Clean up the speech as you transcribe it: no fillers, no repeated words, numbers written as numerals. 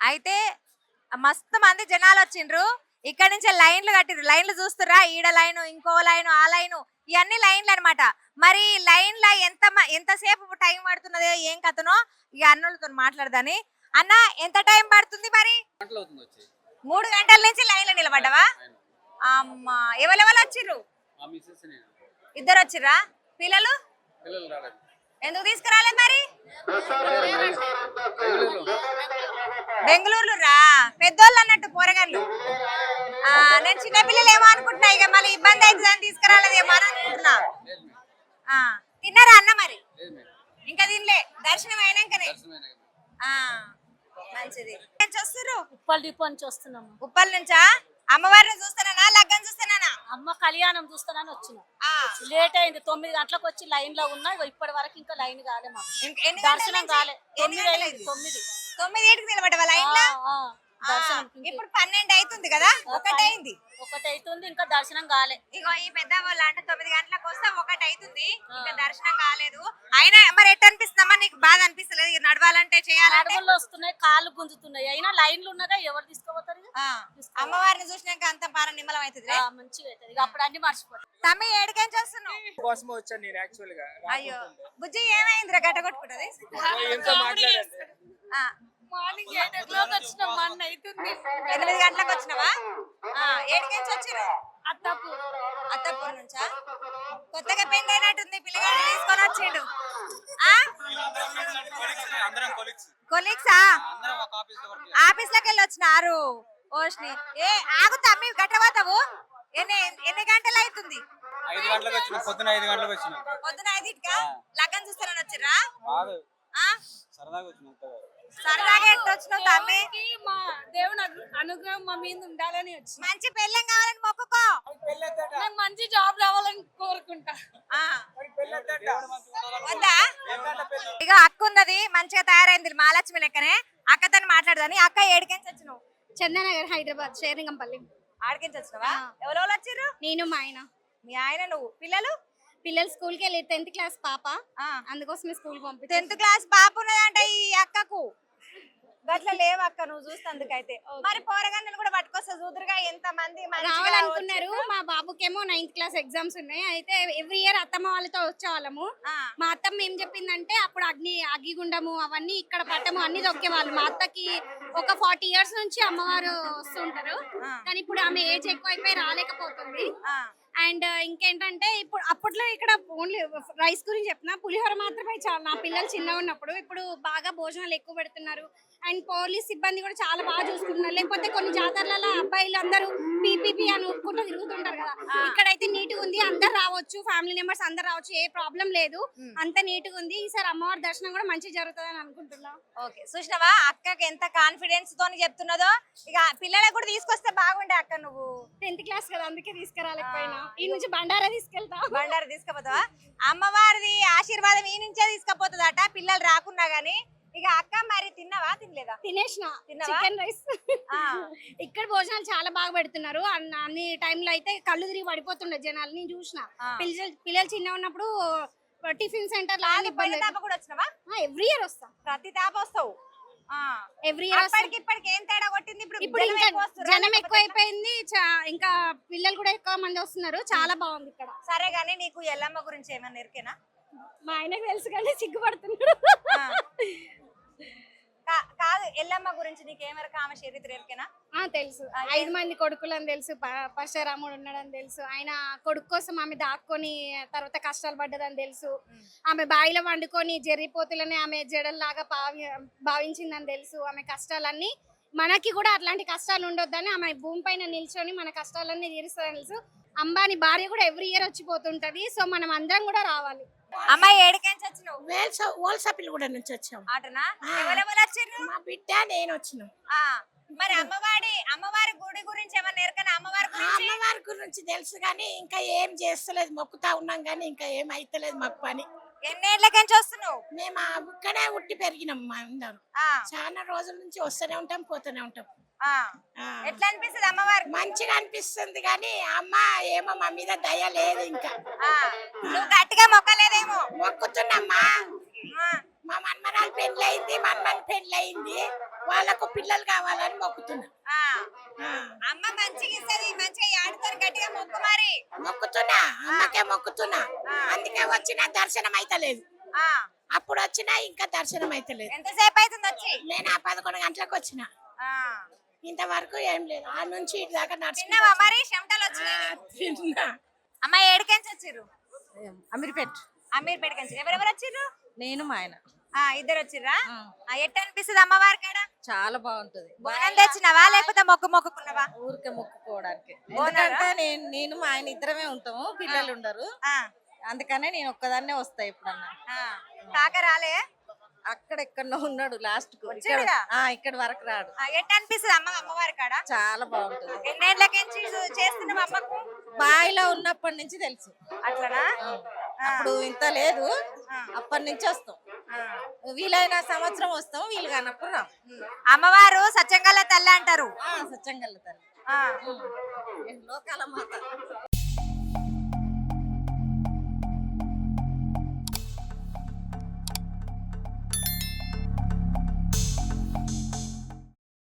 అయితే మస్తు మంది జనాలు వచ్చిండ్రు. ఇక్కడ నుంచి లైన్లు కట్టిరు. లైన్లు చూస్తురా, ఈడ లైను, ఇంకో లైను, ఆ లైను, ఇవన్నీ లైన్లు అనమాట. మరి లైన్ లా ఎంతసేపు టైం పడుతున్నదో ఏం కథనో ఇక అన్నోళ్ళతో మాట్లాడదాని. అన్న, ఎంత టైం పడుతుంది మరి? 3 గంటల నుంచి లైన్లో నిలబడ్డావా? అమ్మా, ఎవరెవరు వచ్చిర్రు? ఇద్దరు వచ్చిర్రా? పిల్లలు ఎందుకు తీసుకురాలేదు మరి? బెంగళూరులో రా, పెద్దోళ్ళు అన్నట్టు పోరగాళ్ళు. నేను చిన్నపిల్లలు ఏమో అనుకుంటున్నా, ఇక మళ్ళీ ఇబ్బంది అవుతుందని తీసుకురాలేదేమో అని అనుకుంటున్నా. తిన్నారా అన్న మరి? ఇంకా తినలే, దర్శనం అయినాకనే. మంచిది. వస్తున్నారు? ఉప్పల్ డిపో నుంచి వస్తున్నాము. ఉప్పల్ నుంచా? అమ్మవారిని చూస్తానా, లగ్గం చూస్తానా? అమ్మ కళ్యాణం చూస్తానని వచ్చిన. లేట్ అయింది, 9 గంటలకు వచ్చి లైన్ లో ఉన్నా. ఇప్పటి వరకు ఇంకా లైన్ కాలే, మాకు దర్శనం కాలే. 9 నిలబడ్డా లైన్ లో. ఇప్పుడు 12 అవుతుంది కదా, ఒకటి అవుతుంది, ఇంకా దర్శనం కాలే. ఇగో ఈ పెద్ద వాళ్ళు అంటే 9 గంటలకు వస్తే 1 అవుతుంది, ఇంకా దర్శనం కాలేదు. అయినా మరి ఎట్లా అనిపిస్తుందమ్మా నీకు? బాధ అనిపిస్తలేదు నడవాలంటే, చేయాలంటే? నడుములు వస్తున్నాయి, కాళ్ళు గుంజుతున్నాయి. అయినా లైన్లు ఉన్నదా, ఎవరు తీసుకోపోతారు? అమ్మవారిని చూసినాక అంత పార నిమ్మలం అవుతుంది, మంచిగా అవుతుంది. ఇక అప్పుడు అన్ని మర్చిపోతాయి. తమ్మి ఏడికేం చేస్తున్నావు? కోసమే వచ్చాను నేను యాక్చువల్ గా. అయ్యో బుజ్జి, ఏమైందిరా గట్ట కొట్టుకుంటది? మార్నింగ్ 8 o'clock వచ్చినాం, 1 అవుతుంది. 8 గంటలకు వచ్చినావా? ఏడికేంచి వచ్చిరు? అత్తాపూర్ నుంచా? కొత్తగా పెళ్లి అయినట్టుంది, పిల్లగాడు తీసుకొని వచ్చిండు. కొలీగ్సా? ఆఫీస్ లోకి వెళ్ళి వచ్చినారు. ఓష్ని ఏ ఆగు తమ్మి, గట్టపోతావు. ఎన్ని గంటలు అవుతుంది? 5 గంటలకు వచ్చిన, పొద్దున 5 గంటలకు వచ్చిన. పొద్దున 5గా లగ్గం చూస్తారని వచ్చిర్రా? సరదాగా ఎట్టు వచ్చినావు తమ్మి? మా దేవుని అనుగ్రహం మా మీద ఉండాలని వచ్చి. మంచి పెళ్ళం కావాలని మొక్కుకో. నాకు మంచి జాబ్ రావాలని కోరుకుంటా. వద్దా? ఇక అక్క ఉన్నది, మంచిగా తయారైంది మహాలక్ష్మి లెక్కనే. అక్కతో మాట్లాడదాని. అక్క ఏడికెంచి వచ్చినావు? చందనగర్, హైదరాబాద్, షేరింగంపల్లి. ఆడికెంచి వచ్చినావా? ఎవరెవరు వచ్చిర్రు? నేను, మా ఆయన. మీ ఆయన, నువ్వు. పిల్లలు స్కూల్కి వెళ్ళి 10th క్లాస్ పాప, అందుకోసమే స్కూల్ పంపి. 10th క్లాస్ పాప ఉన్నదంట ఈ అక్కకు. గట్ల లేవు అక్క, నువ్వు చూస్తందుకైతే. మరి పోరగాన్ని కూడా పట్టుకొస్తా చూదురుగా. ఎంత మంది రావాలనుకున్నారు. మా బాబుకేమో 9th క్లాస్ ఎగ్జామ్స్ ఉన్నాయి. అయితే ఎవ్రీ ఇయర్ అత్తమ్మ వాళ్ళతో వచ్చేవాళ్ళము. మా అత్తమ్మ ఏం చెప్పిందంటే, అప్పుడు అగ్గిగుండము అవన్నీ ఇక్కడ పట్టము అన్ని దొక్కేవాళ్ళు. మా అత్తకి ఒక 40 years నుంచి అమ్మవారు వస్తుంటారు. కానీ ఇప్పుడు ఆమె ఏజ్ ఎక్కువ అయిపోయి రాలేకపోతుంది. అండ్ ఇంకేంటంటే, ఇప్పుడు అప్పట్లో ఇక్కడ ఓన్లీ రైస్ గురించి చెప్పిన, పులిహోర మాత్రమే చాలు నా పిల్లలు చిన్నగా ఉన్నప్పుడు. ఇప్పుడు బాగా భోజనాలు ఎక్కువ పెడుతున్నారు. అండ్ పోలీస్ సిబ్బంది కూడా చాలా బాగా చూసుకుంటున్నారు. లేకపోతే కొన్ని జాతరలలో అబ్బాయిలు అందరూ పీపీపీ అని ఊరుకుంటూ తిరుగుతుంటారు కదా. ఇక్కడైతే నీట్గా ఉంది, అందరు రావచ్చు, ఫ్యామిలీ మెంబర్స్ అందరు రావచ్చు, ఏ ప్రాబ్లం లేదు, అంత నీట్గా ఉంది. ఈసారి అమ్మవారి దర్శనం కూడా మంచిగా జరుగుతుంది అని అనుకుంటున్నా. ఓకే, చూసినావా అక్కకి ఎంత కాన్ఫిడెన్స్ తోని చెప్తున్నదో. ఇక పిల్లలకు కూడా తీసుకొస్తే బాగుండే అక్క. నువ్వు 10th క్లాస్ కదా, అందుకే తీసుకురాలేకపోయినా. ఈ నుంచి బండారా తీసుకుపోతావా? అమ్మవారిది ఆశీర్వాదం ఈ నుంచే తీసుకుపోతుందట, పిల్లలు రాకున్నా గానీ. ఇక అక్క మరి తిన్నావా? తినలేదా? తినేసిన. Chicken rice. ఇక్కడ భోజనాలు చాలా బాగా పెడుతున్నారు. అన్ని టైంలో అయితే కళ్ళు తిరిగి పడిపోతుండే జనాలు. నేను చూసిన పిల్లలు చిన్న ఉన్నప్పుడు టిఫిన్ సెంటర్ కూడా వచ్చినావా? ఎవ్రీ ఇయర్ వస్తా. ప్రతి తాప వస్తావు? Every year. ఇప్పటికి ఏం తేడా కొట్టింది? ఇప్పుడు జనం ఎక్కువ అయిపోయింది, ఇంకా పిల్లలు కూడా ఎక్కువ మంది వస్తున్నారు. చాలా బాగుంది ఇక్కడ. సరే గానీ నీకు ఎల్లమ్మ గురించి ఏమన్నా ఎరికేనా? మా ఆయనకు తెలుసు కానీ సిగ్గుపడుతున్నాడు. కాదు, ఎల్లమ్మ గురించి నీకేమరకు? ఆమె చరిత్ర ఎరికేనా? తెలుసు. 5 మంది కొడుకులని తెలుసు, పరశురాముడు ఉన్నాడని తెలుసు. ఆయన కొడుకు కోసం ఆమె దాక్కొని తర్వాత కష్టాలు పడ్డదని తెలుసు. ఆమె బావిలో వండుకొని జరిపోతులని ఆమె జడల్లాగా భావించిందని తెలుసు. ఆమె కష్టాలన్నీ మనకి కూడా అట్లాంటి కష్టాలు ఉండొద్దని ఆమె భూమి పైన నిల్చొని మన కష్టాలన్నీ తీరుస్తుందని తెలుసు. అంబానీ భార్య కూడా ఎవ్రీ ఇయర్ వచ్చిపోతుంటది. సో మనం అందరం కూడా రావాలి. అమ్మాయి ఏడికెంచి వచ్చినావు? ఓల్సపిల్ కూడా నుంచి వచ్చాం. ఆటనా? మా బిడ్డ నేను వచ్చినాం. మరి అమ్మవారి గుడి గురించి ఏమన్నా ఎరకనా? అమ్మవారి గురించి తెలుసు కానీ ఇంకా ఏం చేస్తలేదు. మొక్కుతా ఉన్నాం కానీ ఇంకా ఏం అయితలేదు మాకు పని. ఎన్నేళ్ళకించి వస్తున్నావు? మేము ఇక్కడే ఉట్టి పెరిగినాం. మా అందరం చాలా రోజుల నుంచి వస్తూనే ఉంటాం, పోతూనే ఉంటాం. ఎట్లా అనిపిస్తుంది అమ్మవారు? మంచిగా అనిపిస్తుంది కానీ అమ్మ ఏమో మా మీద దయ లేదు. ఇంకా నువ్వు గట్టిగా మొక్కలేదేమో? మొక్కుతున్నామ్మా. మా మన్మరాలు పెళ్ళయింది, మన్మన్ పెళ్ళయింది. వాళ్ళకు పిల్లలు కావాలని మొక్కుతున్నా. ఆ, ఆ, అమ్మ మంచిగా ఇస్తది, మంచిగా ఆడుతారు, గట్టిగా మొక్కు మరి. మొక్కుతున్నా, అమ్మకే మొక్కుతున్నా. అందుకే వచ్చిన దర్శనం అయితలేదు. ఆ, అప్పుడు వచ్చినా ఇంకా దర్శనం అయితలేదు. ఎంతసేపు అవుతుంది వచ్చి? నేను ఆ 11 గంటలకు వచ్చిన, ఆ, ఇంతవరకు ఏం లేదు. ఆ నుంచి ఇటు దాకా తిన్నావా నడుచుకుంటూ మరి? చెమటలు వచ్చినాయి నీకు? తిన్నా. అమ్మ ఏడికెంచి వచ్చిర్రు? అమీర్పేట్ అమీర్పేట నుంచి. ఎవరెవరు వచ్చిర్రు? నేను మా ఆయన ఇద్దరు వచ్చిర్రా? ఎట్ట అనిపిస్తుంది అమ్మవారి కాడ? చాలా బాగుంటది బోనం తెచ్చినావా లేకపోతే మొక్కుకున్నావా? ఊరికే మొక్కుకోవడానికి బోనాలా? ఎందుకంటే నేను మా ఆయన ఇద్దరమే ఉంటాము, పిల్లలు ఉండరు, ఆ, అందుకనే నేను ఒక్కదాన్నే వస్తా ఎప్పుడన్నా. ఆ. కాక రాలే? అక్కడెక్కడో ఉన్నాడు లాస్ట్ కు, వచ్చిండుగా? ఇక్కడ వరకు రాడు. ఎట్ట అనిపిస్తుంది అమ్మవారి కాడ? చాలా బాగుంటది. ఎన్నేళ్ళకించి చేస్తున్నావు అమ్మకు? బాయిలో ఉన్నప్పటి నుంచి తెలుసు. అట్లనా? అప్పుడు ఇంత లేదు, అప్పటి నుంచి వస్తాం. వీలైన సంవత్సరం వస్తాం, వీలు కానప్పుడు రాం. అమ్మవారు సత్యంగల తల్లి అంటారు. సత్యంగా ఆ. లోకాల మాత.